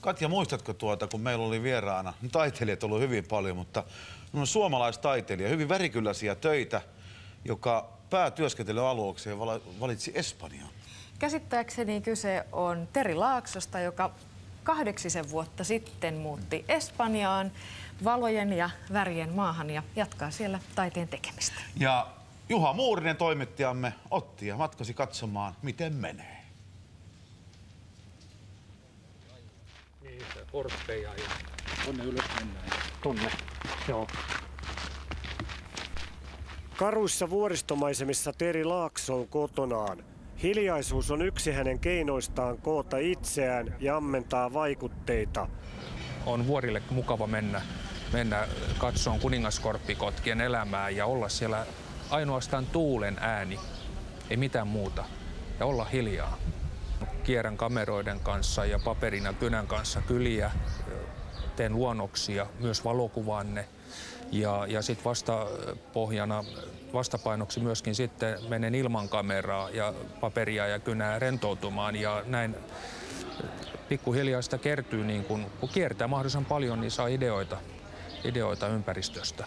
Katja, muistatko kun meillä oli vieraana, taiteilijat on ollut hyvin paljon, mutta suomalaistaiteilija, hyvin värikylläisiä töitä, joka päätyöskentelyalueekseen valitsi Espanjan. Käsittääkseni kyse on Teri Laaksosta, joka 8 vuotta sitten muutti Espanjaan valojen ja värien maahan ja jatkaa siellä taiteen tekemistä. Ja Juha Muurinen, toimittajamme, otti ja matkasi katsomaan, miten menee. Niin, se portteja ja Tonne ylös mennään. tonne, joo. Karuissa vuoristomaisemissa Teri Laakso on kotonaan. Hiljaisuus on yksi hänen keinoistaan koota itseään ja ammentaa vaikutteita. On vuorille mukava mennä katsomaan kuningaskorppikotkien elämää ja olla siellä ainoastaan tuulen ääni, ei mitään muuta, ja olla hiljaa. Kierrän kameroiden kanssa ja paperin ja kynän kanssa kyliä, teen luonnoksia, myös valokuvanne. Ja sitten vastapainoksi myöskin sitten menen ilman kameraa ja paperia ja kynää rentoutumaan ja näin pikkuhiljaa sitä kertyy, niin kun kiertää mahdollisimman paljon, niin saa ideoita ympäristöstä.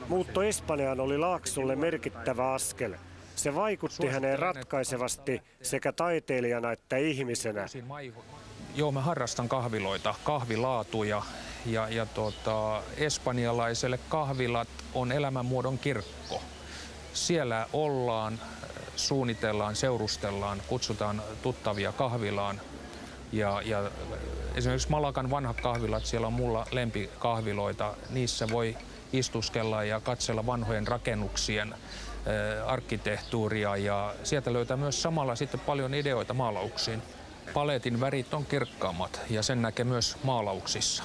Muutto Espanjaan oli Laaksolle merkittävä askel. Se vaikutti häneen ratkaisevasti sekä taiteilijana että ihmisenä. Joo, mä harrastan kahviloita, kahvilaatuja ja espanjalaiselle kahvilat on elämänmuodon kirkko. Siellä ollaan, suunnitellaan, seurustellaan, kutsutaan tuttavia kahvilaan. Ja esimerkiksi Malagan vanhat kahvilat, siellä on mulla lempikahviloita. Niissä voi istuskella ja katsella vanhojen rakennuksien arkkitehtuuria ja sieltä löytää myös samalla sitten paljon ideoita maalauksiin. Paletin värit on kirkkaammat ja sen näkee myös maalauksissa.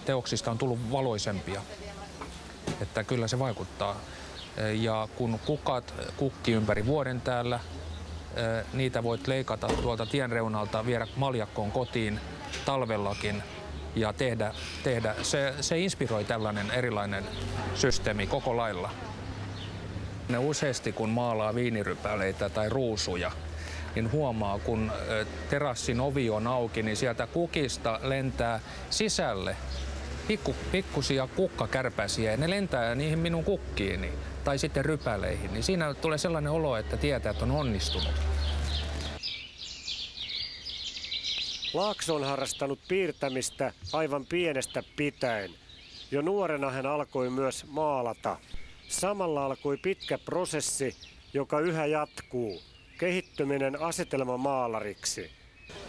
Teoksista on tullut valoisempia, että kyllä se vaikuttaa. Ja kun kukat kukkii ympäri vuoden täällä, niitä voit leikata tuolta tien reunalta, viedä maljakkoon kotiin talvellakin ja tehdä. Se inspiroi tällainen erilainen systeemi koko lailla. Ne useasti kun maalaa viinirypäleitä tai ruusuja, niin huomaa, kun terassin ovi on auki, niin sieltä kukista lentää sisälle pikkusia kukkakärpäsiä ja ne lentää niihin minun kukkiini tai sitten rypäleihin. Niin siinä tulee sellainen olo, että tietää, että on onnistunut. Laakso on harrastanut piirtämistä aivan pienestä pitäen. Jo nuorena hän alkoi myös maalata. Samalla alkoi pitkä prosessi, joka yhä jatkuu. Kehittyminen asetelmamaalariksi.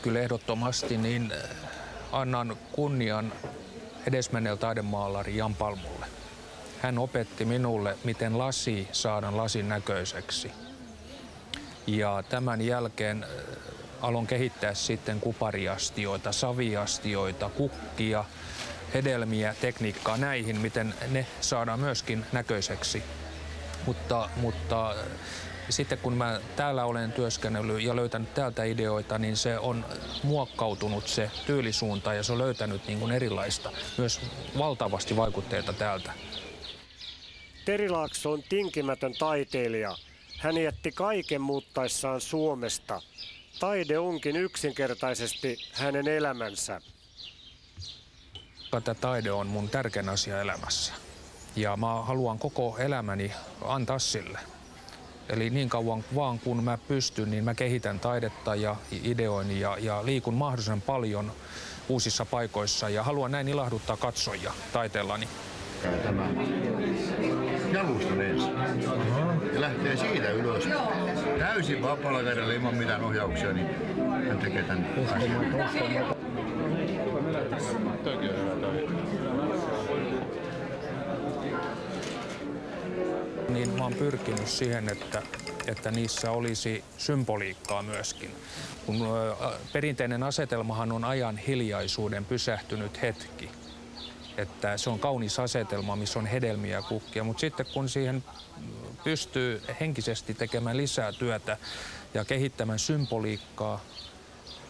Kyllä ehdottomasti niin annan kunnian edesmenneelle taidemaalari Jan Palmulle. Hän opetti minulle, miten lasi saadaan lasin näköiseksi. Ja tämän jälkeen aloin kehittää sitten kupariastioita, saviastioita, kukkia, hedelmiä, tekniikkaa näihin, miten ne saadaan myöskin näköiseksi. Mutta sitten kun mä täällä olen työskennellyt ja löytänyt täältä ideoita, niin se on muokkautunut se tyylisuunta ja se on löytänyt niin kuin erilaista, myös valtavasti vaikutteita täältä. Teri Laakso on tinkimätön taiteilija. Hän jätti kaiken muuttaessaan Suomesta. Taide onkin yksinkertaisesti hänen elämänsä. Tämä taide on mun tärkein asia elämässä ja mä haluan koko elämäni antaa sille. Eli niin kauan vaan kun mä pystyn, niin mä kehitän taidetta ja ideoin ja liikun mahdollisimman paljon uusissa paikoissa ja haluan näin ilahduttaa katsojia taiteellani. Tämä jalustan ensin ja lähtee siitä ylös. Täysin vapaalla kädellä ilman mitään ohjauksia, niin hän tekee tänne. Niin mä oon pyrkinyt siihen, että niissä olisi symboliikkaa myöskin. Kun perinteinen asetelmahan on ajan hiljaisuuden pysähtynyt hetki. Että se on kaunis asetelma, missä on hedelmiä ja kukkia, mutta sitten kun siihen pystyy henkisesti tekemään lisää työtä ja kehittämään symboliikkaa,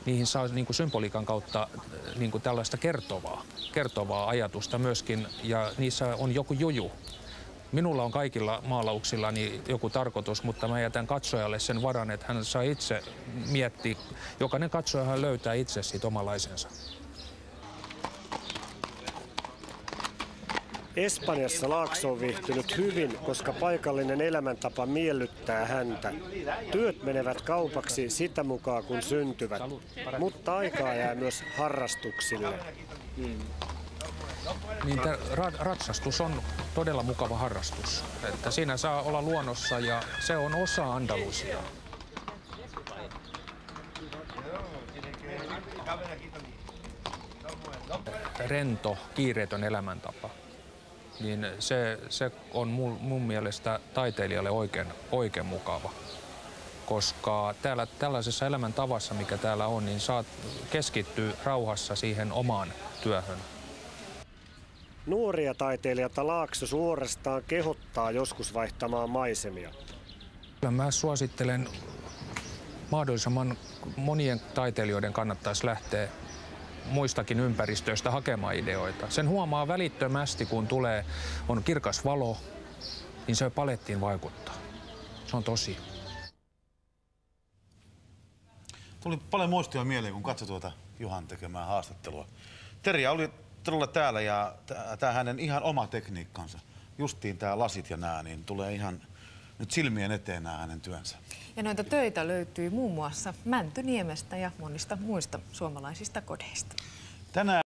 niihin saa niin kuin symboliikan kautta niin kuin tällaista kertovaa ajatusta myöskin, ja niissä on joku juju. Minulla on kaikilla maalauksillani joku tarkoitus, mutta mä jätän katsojalle sen varan, että hän saa itse miettiä. Jokainen katsojahan löytää itse siitä omalaisensa. Espanjassa Laakso on viihtynyt hyvin, koska paikallinen elämäntapa miellyttää häntä. Työt menevät kaupaksi sitä mukaan kun syntyvät, mutta aikaa jää myös harrastuksille. Niin ratsastus on todella mukava harrastus. Että siinä saa olla luonnossa ja se on osa Andalusiaa. Rento, kiireetön elämäntapa. Niin se on mun mielestä taiteilijalle oikein mukava. Koska tällaisessa elämäntavassa, mikä täällä on, niin saat keskittyä rauhassa siihen omaan työhön. Nuoria taiteilijoita Laakso suorastaan kehottaa joskus vaihtamaan maisemia. Kyllä mä suosittelen mahdollisimman monien taiteilijoiden kannattaisi lähteä muistakin ympäristöistä hakemaan ideoita. Sen huomaa välittömästi, kun on kirkas valo, niin se palettiin vaikuttaa. Se on tosi. Tuli paljon muistia mieleen, kun katsoi tuota Juhan tekemää haastattelua. Terja oli todella täällä ja tämä hänen ihan oma tekniikkansa. Justiin tämä lasit ja nää, niin tulee ihan nyt silmien eteen nämä hänen työnsä. Ja noita töitä löytyy muun muassa Mäntyniemestä ja monista muista suomalaisista kodeista. Tänään